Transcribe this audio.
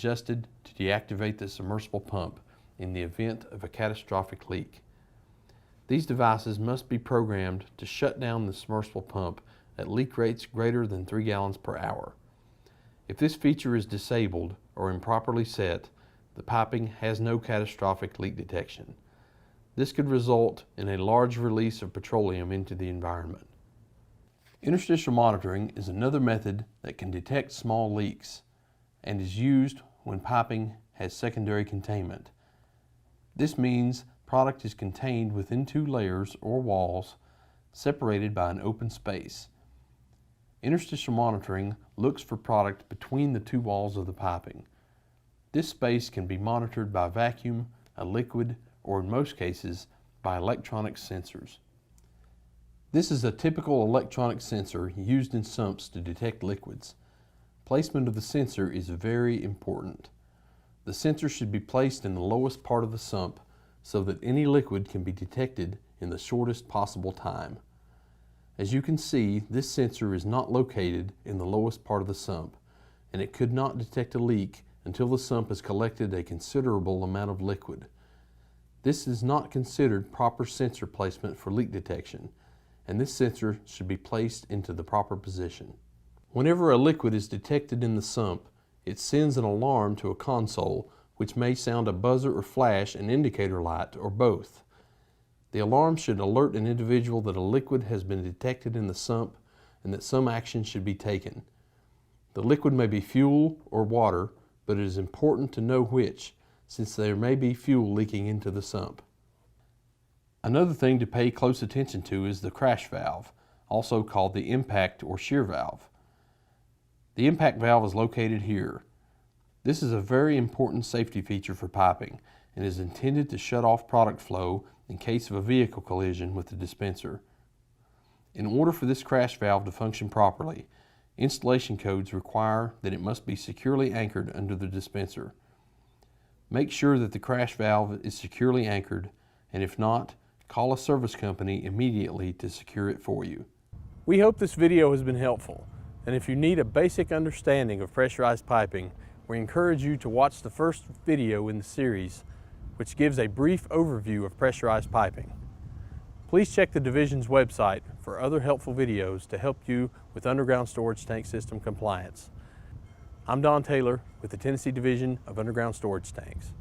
adjusted to deactivate the submersible pump in the event of a catastrophic leak. These devices must be programmed to shut down the submersible pump at leak rates greater than 3 gallons per hour. If this feature is disabled or improperly set, the piping has no catastrophic leak detection. This could result in a large release of petroleum into the environment. Interstitial monitoring is another method that can detect small leaks and is used when piping has secondary containment. This means product is contained within 2 layers or walls separated by an open space. Interstitial monitoring looks for product between the 2 walls of the piping. This space can be monitored by vacuum, a liquid, or in most cases by electronic sensors. This is a typical electronic sensor used in sumps to detect liquids. Placement of the sensor is very important. The sensor should be placed in the lowest part of the sump so that any liquid can be detected in the shortest possible time. As you can see, this sensor is not located in the lowest part of the sump, and it could not detect a leak until the sump has collected a considerable amount of liquid. This is not considered proper sensor placement for leak detection, and this sensor should be placed into the proper position. Whenever a liquid is detected in the sump, it sends an alarm to a console which may sound a buzzer or flash an indicator light or both. The alarm should alert an individual that a liquid has been detected in the sump and that some action should be taken. The liquid may be fuel or water, but it is important to know which, since there may be fuel leaking into the sump. Another thing to pay close attention to is the crash valve, also called the impact or shear valve. The impact valve is located here. This is a very important safety feature for piping and is intended to shut off product flow in case of a vehicle collision with the dispenser. In order for this crash valve to function properly, installation codes require that it must be securely anchored under the dispenser. Make sure that the crash valve is securely anchored, and if not, call a service company immediately to secure it for you. We hope this video has been helpful, and if you need a basic understanding of pressurized piping, we encourage you to watch the first video in the series, which gives a brief overview of pressurized piping. Please check the division's website for other helpful videos to help you with underground storage tank system compliance. I'm Don Taylor with the Tennessee Division of Underground Storage Tanks.